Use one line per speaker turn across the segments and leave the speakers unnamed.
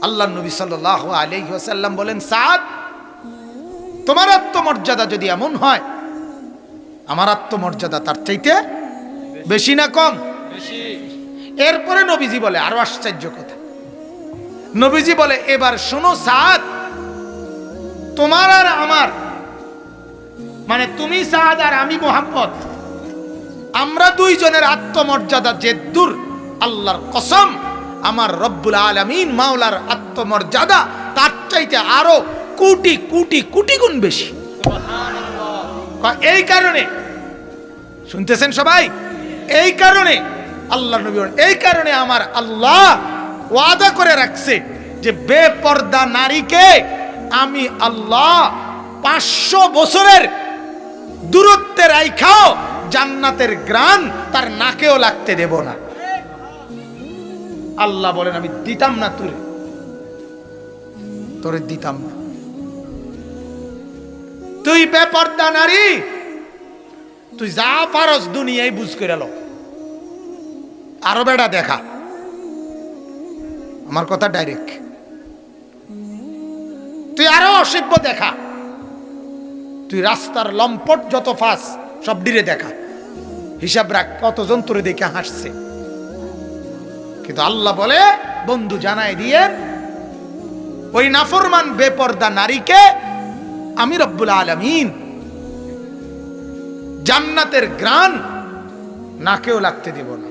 আল্লাহ নবী সাল্লাল্লাহু আলাইহি ওয়াসাল্লাম বলেন, সাদ, তোমার আত্মমর্যাদা যদি এমন হয়, আমার আত্মমর্যাদা তার চাইতে বেশি না কম? এরপরে নবীজি বলে আরো আশ্চর্য কথা। নবীজি বলে, এবার শোনো সাদ, তোমার আর আমার, মানে তুমি সাদ আর আমি মুহাম্মদ, আমরা দুইজনের আত্মমর্যাদা যে দূর, আল্লাহর কসম আমার রব্বুল আলামিন মাওলার আত্মমর্যাদা তার চাইতে আরো কোটি কোটি কোটি গুণ বেশি। এই কারণে, শুনতেছেন সবাই, এই কারণে আল্লাহ নবী, এই কারণে আমার আল্লাহ ওয়াদা করে রাখছে যে বেপর্দা নারীকে আমি আল্লাহ 500 বছরের দূরত্বে রাইখাও জান্নাতের গ্রান তার নাকেও লাগতে দেব না। আল্লাহ বলেন, আমি দিতাম না, তোরে দিতাম না। তুই বেপর্দা নারী, তুই যা পারস দুনিয়ায় বুঝ করে লো, আরো বেড়া দেখা, আমার কথা ডাইরেক্ট, তুই আরো অসভ্য দেখা, তুই রাস্তার লম্পট যত ফাঁস সব ডিরে দেখা, হিসাব রাখ কতজন তোরে দেখে হাসছে। কিন্তু আল্লাহ বলে, বন্ধু জানাই দিয়ে, ওই নাফরমান বেপর্দা নারীকে আমি রব্বুল আলামিন জান্নাতের গ্রান নাকেও লাগতে দেব না।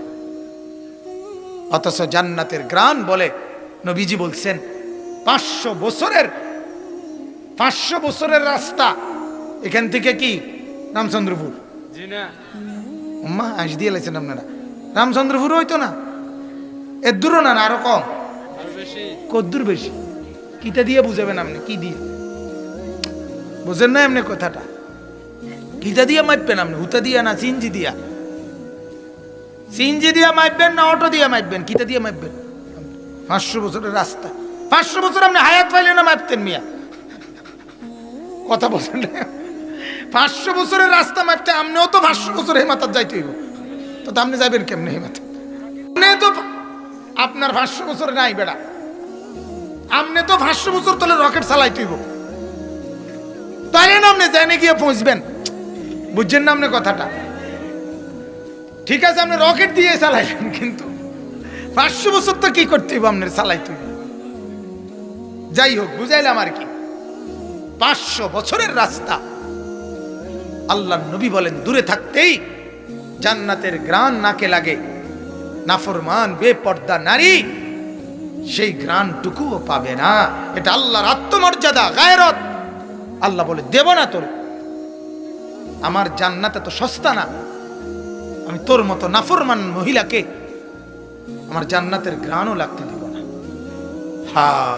অথচ জান্নাতের গ্রান বলে নবীজি বলছেন 500 বছরের রাস্তা এখান থেকে, কি রামচন্দ্রপুর? জি না উম্মা, আজ দিয়ে লাইছেন আপনারা, রামচন্দ্রপুর হইতো না, এর দূরও না, আরো কম, কদ্দূর বেশি? কিটা দিয়ে বুঝাবেন আপনি? কি দিয়ে বুঝেন না এমনি কথাটা? কিটা দিয়ে মাপবেন আপনি? হুতা দিয়া না সিনজি দিয়া? সিনজি দিয়া মাপবেন না অটো দিয়া মাপবেন? কিটা দিয়ে মাপবেন? 500 বছরের রাস্তা, 500 বছর আপনি হায়াত পাইলে না মাপতেন মিয়া? কথা বলছেন না? 500 বছরের রাস্তা মাপতে আপনিও তো 500 বছর হেমাতার যাইতে হইব, তো আপনি যাবেন কেমনে হেমাতা? তো আপনার 500 বছর নাই বেড়া, আপনি তো 500 বছর তলে রকেট চালাইতে হইব, তাই না? আপনি জানে গিয়ে পৌঁছবেন, বুঝছেন না আপনি কথাটা? ঠিক আছে, আপনি রকেট দিয়ে চালাইবেন, কিন্তু 500 বছর তো কি করতে হইব আপনার, চালাইতে হইব। যাই হোক, বুঝাইলাম আর কি। 500 বছরের রাস্তা, আল্লাহ নবী বলেন দূরে থাকতেই জান্নাতের গ্রান নাকে লাগে। নাফরমান বেপর্দা নারী সেই গ্রানটুকুও পাবে না। এটা আল্লাহর আত্মমর্যাদা, গায়রত। আল্লাহ বলে, দেব না তোর, আমার জান্নাত এত সস্তা না, আমি তোর মতো নাফরমান মহিলাকে আমার জান্নাতের গ্রানও লাগতে দেব না। হ্যাঁ,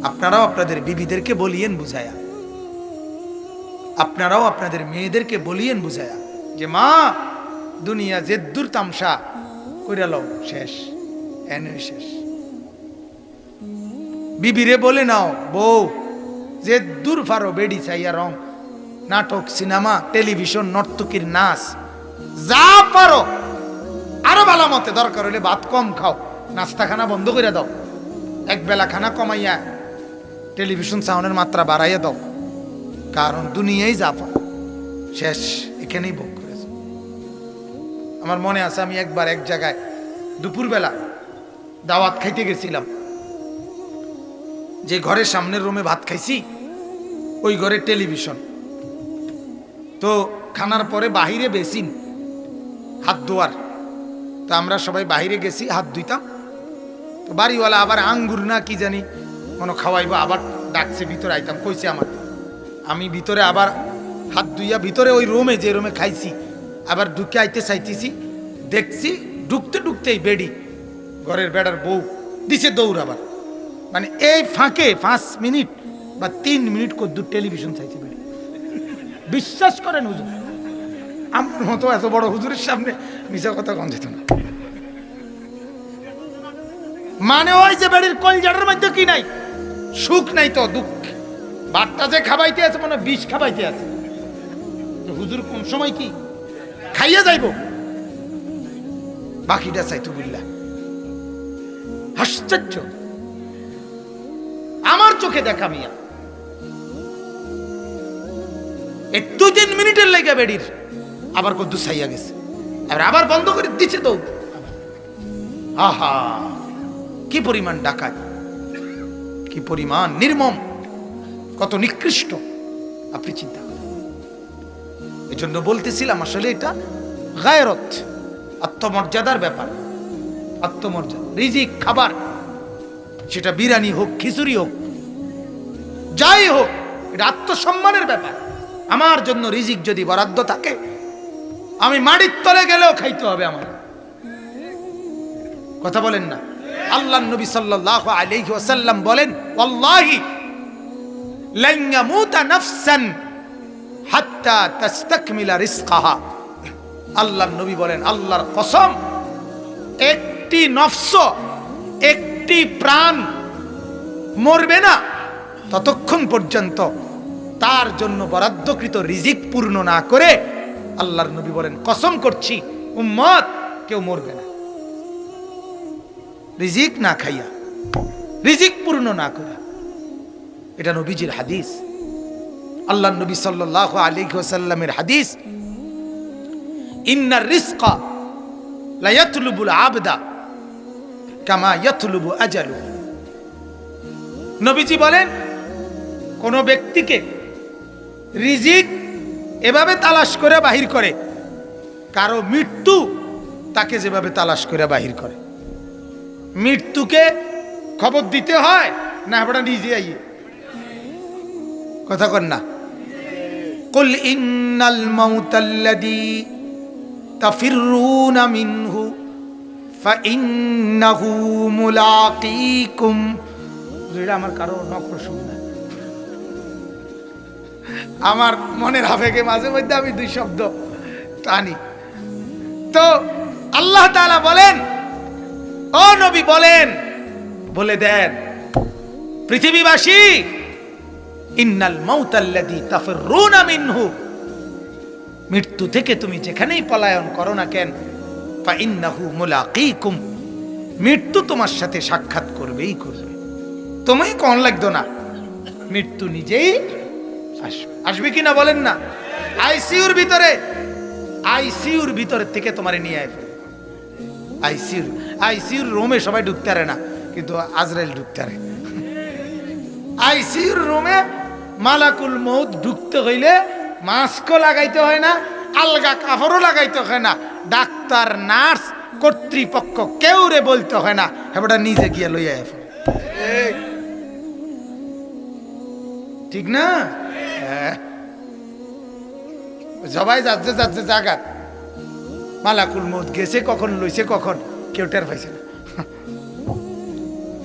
আপনারাও আপনাদের বিবিদেরকে বলিয়েন বুঝায়া, আপনারাও আপনাদের মেয়েদেরকে বলিয়েন বুঝায়া যে মা, দুনিয়া যে দূর তামসা কইরা লও, শেষ, এনে শেষ। বিবিরে বলে নাও, বউ যে দূর ফারো বেডি চাইয়া রং, নাটক, সিনেমা, টেলিভিশন, নর্তকীর নাচ, যা পারো আরো ভালো মতে, দরকার হলে ভাত কম খাও, নাস্তা খানা বন্ধ করে দাও, এক বেলা খানা কমাইয়া টেলিভিশন সাউন্ডের মাত্রা বাড়াইয়া দাও, কারণ দুনিয়ায় যা পাও শেষ, এখানেই ভোগ করেছে। আমার মনে আছে, আমি একবার এক জায়গায় দুপুরবেলা দাওয়াত খাইতে গেছিলাম, যে ঘরের সামনের রুমে ভাত খাইছি ওই ঘরে টেলিভিশন, তো খানার পরে বাহিরে বেসিন, হাত ধোয়ার, তো আমরা সবাই বাহিরে গেছি, হাত ধুইতাম। তো বাড়িওয়ালা আবার আঙ্গুর না কি জানি মনে খাওয়াইবো, আবার ডাকছে, ভিতরে আইতাম, কইছে আমার, আমি ভিতরে আবার হাত ধুইয়া ভিতরে ওই রুমে, যে রুমে খাইছি, আবার ঢুকে আইতে চাইতেছি, দেখছি ঢুকতে ঢুকতেই বেডি, ঘরের বেড়ার বউ দিছে দৌড় আবার, মানে এই ফাঁকে 5 মিনিট বা 3 মিনিট কদ্দুর টেলিভিশন চাইছে বেডি। বিশ্বাস করেন হুজুর, আমার মতো এত বড় হুজুরের সামনে মিশা কথা কম যেত না। মানে ওই যে বেড়ির কলজাটার মধ্যে কি নাই, সুখ নাই তো দুঃখ, ভাতটা যে খাবাইতে আছে মানে বিষ খাবাইতে আছে, তো হুজুর কোন সময় কি খাইয়া যাইব, বাকিটা চাইতো বিল্লাহ। আশ্চর্য, আমার চোখে দেখা মিয়া। এই 2-3 মিনিটের লেগে বেডির আবার কত সাইয়া গেছে, আবার বন্ধ করে দিচ্ছে তো। আহা, কি পরিমাণ ডাকাত, কি পরিমাণ নির্মম, কত নিকৃষ্ট আপনি চিন্তা করেন। এই জন্য বলতেছিলাম আসলে এটা গায়রত, আত্মমর্যাদার ব্যাপার। আত্মমর্যাদা, রিজিক, খাবার, সেটা বিরিয়ানি হোক, খিচুড়ি হোক, যাই হোক, এটা আত্মসম্মানের ব্যাপার। আমার জন্য রিজিক যদি বরাদ্দ থাকে, আমি মাটির তলে গেলেও খাইতে হবে আমার। কথা বলেন না? আল্লাহর নবী সাল্লাল্লাহু আলাইহি ওয়াসাল্লাম বলেন, ওয়াল্লাহি লান ইয়ামুতা নাফসান হাত্তা তাস্তাকমিলা রিজকাহা। আল্লাহর নবী বলেন, আল্লাহর কসম, একটি নফস, একটি প্রাণ মরবে না ততক্ষণ পর্যন্ত তার জন্য বরাদ্দকৃত রিজিক পূর্ণ না করে, আল্লাহর নবী বলেন, কসম করছি উম্মত কেউ মরবে না রিজিক না খাইয়া, রিজিক পূর্ণ না করে। এটা নবীজির হাদিস, আল্লাহর নবী সাল্লাল্লাহু আলাইহি ওয়াসাল্লামের হাদিস। ইন্নার রিজকা লা ইয়াতলুবুল আবদা কামা ইয়াতলুবু আজালু। নবীজি বলেন, কোন ব্যক্তিকে রিজিক এভাবে তালাশ করে বাহির করে, কারো মৃত্যু তাকে যেভাবে তালাশ করে বাহির করে। মৃত্যুকে খবর দিতে হয় না আমরা নিজে আইয়ে? কথা কন না? কুল ইন্নাল মাউতাল্লাযী তাফিরুনা মিনহু ফাইন্নাহু মুলাকীকুম। যেটা আমার কারো নকল শুননা, আমার মনের আবেগে মাঝে মধ্যে আমি 2 শব্দ টানি। তো আল্লাহ তাআলা বলেন, ও নবী বলেন, বলে দেন পৃথিবীবাসী, ইন্নাল মাউতাল্লাযী তাফিরুনা মিনহু, মৃত্যু থেকে তুমি যেখানেই পলায়ন করো না কেন, ফাইন্নাহু মুলাকীকুম, মৃত্যু তোমার সাথে সাক্ষাৎ করবেই করবে। তুমি কোন লাগতো না, মৃত্যু নিজেই আসবে। আসবে কিনা বলেন না? আইসিইউর ভিতরে থেকে তোমারে নিয়ে আসবে। আইসিইউর রুমে সবাই ঢুকতে পারে না, কিন্তু আজরাইল ঢুকতে পারে। আইসিইউর রুমে মালাকুল মউত ঢুকতে হইলে মাস্কও লাগাইতে হয় না, আলগা কাপড়ও লাগাইতে হয় না, ডাক্তার, নার্স, কর্তৃপক্ষ কেউ রে বলতে হয় না, হেবটা নিজে গিয়ে লইয়া আসে। ঠিক না? সবাই যাচ্ছে যাচ্ছে জাগাত, মালাকুল মউত গেছে কখন, লইছে কখন, কেউ টের পাইছে না।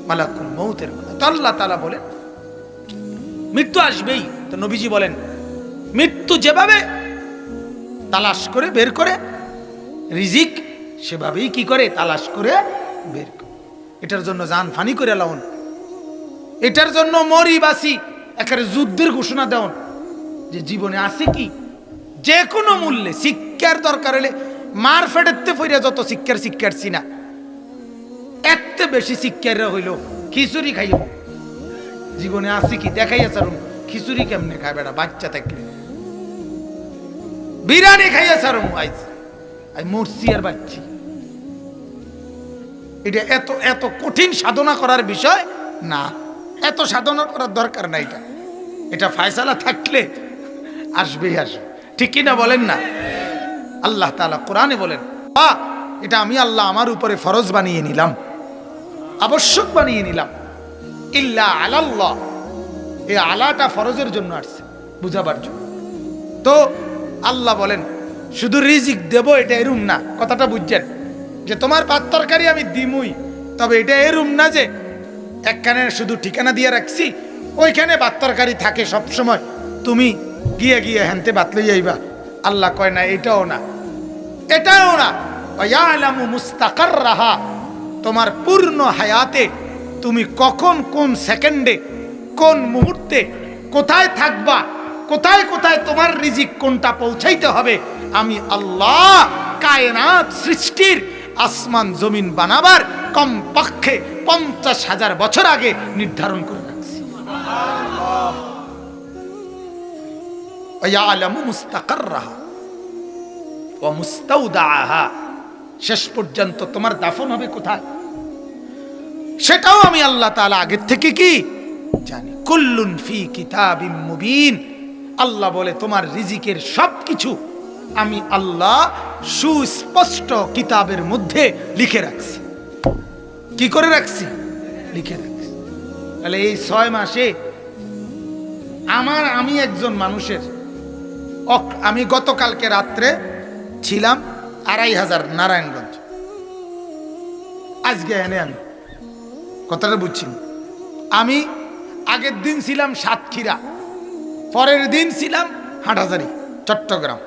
মালাকুল মউতের কথা তো আল্লাহ তাআলা বলেন, মৃত্যু আসবেই। তো নবীজি বলেন, মৃত্যু যেভাবে তালাশ করে বের করে রিজিক, সেভাবেই কি করে তালাশ করে বের করে। এটার জন্য জান ফানি করে লাউন, এটার জন্য মরি বাসি একেবারে যুদ্ধের ঘোষণা দেওন, যে জীবনে আছে কি যে কোনো মূল্যে শিক্ষার দরকার হলে মার ফেটেতে ফইরা যত শিক্ষারছি না, এত বেশি শিক্ষার হইল খিচুড়ি খাইব। জীবনে আছে কি দেখাইয়া ছাড়ুন, খিচুড়ি কেমনে খায় বেড়া, বাচ্চা থাকলে বিরিয়ানি খাইয়া ছাড়ুন, আই মরছি আর বাচ্চি। এটা এত এত কঠিন সাধনা করার বিষয় না, এত সাধনা করার দরকার না। এটা ফায়সালা থাকলে আসবেই আসবে, ঠিক কিনা বলেন না? আল্লাহ তাআলা কোরআনে বলেন, এটা আমি আল্লাহ আমার উপরে ফরজ বানিয়ে নিলাম, আবশ্যক বানিয়ে নিলাম। ইল্লা আলাল্লাহ, এই আলাটা ফরজের জন্য আসছে, বুঝাবার জন্য। তো আল্লাহ বলেন, শুধু রিজিক দেব এটা এরুম না। কথাটা বুঝছেন? যে তোমার ভাত তরকারি আমি দিমুই, তবে এটা এরুম না যে একখানে শুধু ঠিকানা দিয়ে রাখছি, ওইখানে ভাত তরকারি থাকে সব সময়, তুমি গিয়ে গিয়ে হ্যানতে ভাত লই আইবা। আল্লাহ কয় না, এটাও না, এটাও না। ইয়ালামু মুস্তাকাররাহা, তোমার পূর্ণ হায়াতে তুমি কখন, কোন সেকেন্ডে, কোন মুহূর্তে, কোথায় থাকবা, কোথায় কোথায় তোমার রিজিক কোনটা পৌঁছাইতে হবে, আমি আল্লাহ কায়নাত সৃষ্টির, আসমান জমিন বানাবার কম পক্ষে 50,000 বছর আগে নির্ধারণ করে রাখছি। ওয়ায়ালামু মুস্তাকাররাহা ওয়া মুস্তাওদাআহা, শেষ পর্যন্ত তোমার দাফন হবে কোথায় সেটাও আমি আল্লাহ তাআলা আগের থেকে কি জানি। কুল্লুন ফি কিতাবিম মুবিন, আল্লাহ বলে তোমার রিজিকের সবকিছু আমি আল্লাহ সুস্পষ্ট কিতাবের মধ্যে লিখে রাখছি। কি করে রাখছি? লিখে রাখছি। তাহলে এই 6 মাসে আমি একজন মানুষের আমি গতকালকে রাত্রে ছিলাম 2500 নারায়ণগঞ্জ, আজকে এনে আমি কথাটা বুঝছি। আমি আগের দিন ছিলাম সাতক্ষীরা, পরের দিন ছিলাম হাটহাজারী চট্টগ্রাম,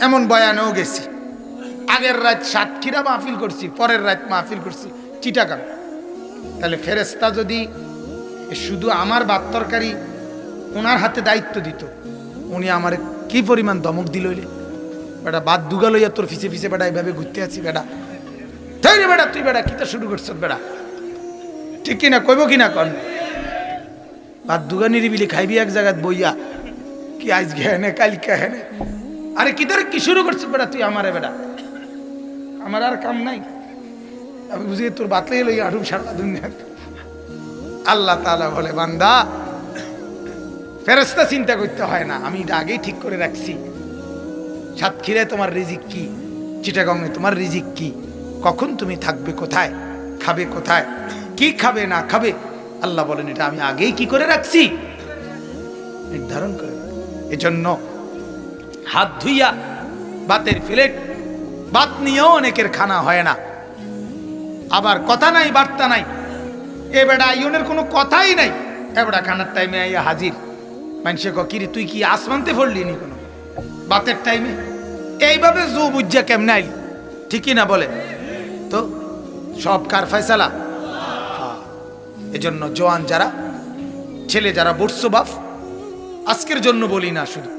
এমন বয়ানেও গেছি। আগের রাত সাতক্ষীরা মাহফিল করছি, পরের রাত মাহফিল করছি চিটাগাং। তাহলে ফেরেশতা যদি শুধু আমার ভাত তরকারি ওনার হাতে দায়িত্ব দিত, উনি আমার কি পরিমাণ ধমক দিল, বেটা বাদ দুগা লইয়া তোর পিছে পিছে বেটা এইভাবে ঘুরতে আছি, বেটা তাই রে বেটা তুই বেটা কিতা শুরু করছ বেটা, ঠিক কিনা কইব কিনা কন? বাদ দুগা নিরিবিলি খাইবি এক জায়গায় বইয়া, কি আজকে হেনে কালকে হেনে, আরে কি তোর কি শুরু করছিস বেটা তুই আমারে, বেটা আমার আর কাম নাই, আমি বুঝি তোর বাতলাই লইয়া আরুম সারা দুনিয়া। আল্লাহ তাআলা বলে বান্দা ফেরেশতা চিন্তা করতে হয় না, আমি এটা আগেই ঠিক করে রাখছি। সাতক্ষীরায় তোমার রিজিক কি, চিটাগংয়ে তোমার রিজিক কি, কখন তুমি থাকবে কোথায়, খাবে কোথায়, কি খাবে না খাবে, আল্লাহ বলেন এটা আমি আগেই কি করে রাখছি, নির্ধারণ করে। এজন্য হাত ধুইয়া ভাতের প্লেট, ভাত নিয়েও অনেকের খানা হয় না। আবার কথা নাই বার্তা নাই, এ বেটা আইনের কোনো কথাই নাই, এ বেটা খানার টাইমে আইয়া হাজির। মানুষে কিরে তুই কি আসমানতে পড়লি নি কোনো বাতের টাইমে, এইভাবে জু বুঝা কেমনে আইলি, ঠিকই না বলে তো? সব কার ফয়সালা? এজন্য জওয়ান যারা ছেলে যারা বর্ষ বাপ, আজকের জন্য বলি না, শুধু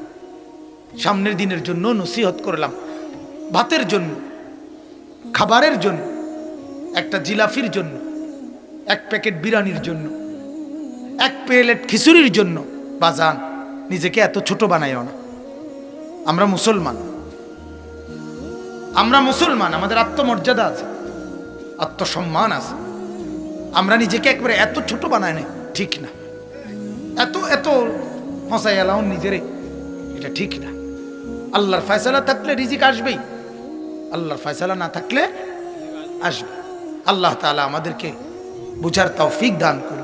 সামনের দিনের জন্য নসিহত করলাম। ভাতের জন্য, খাবারের জন্য, একটা জিলাফির জন্য, এক প্যাকেট বিরিয়ানির জন্য, এক প্লেট খিচুড়ির জন্য বাজান নিজেকে এত ছোট বানাইও না। আমরা মুসলমান, আমরা মুসলমান, আমাদের আত্মমর্যাদা আছে, আত্মসম্মান আছে। আমরা নিজেকে একবারে এত ছোট বানাই না, ঠিক না। এত এত ফসাই এলাম নিজেরে, এটা ঠিক না। আল্লাহর ফয়সালা থাকলে রিজিক আসবেই, আল্লাহর ফয়সালা না থাকলে আসবে। আল্লাহ তাআলা আমাদেরকে বুঝার তৌফিক দান করুন।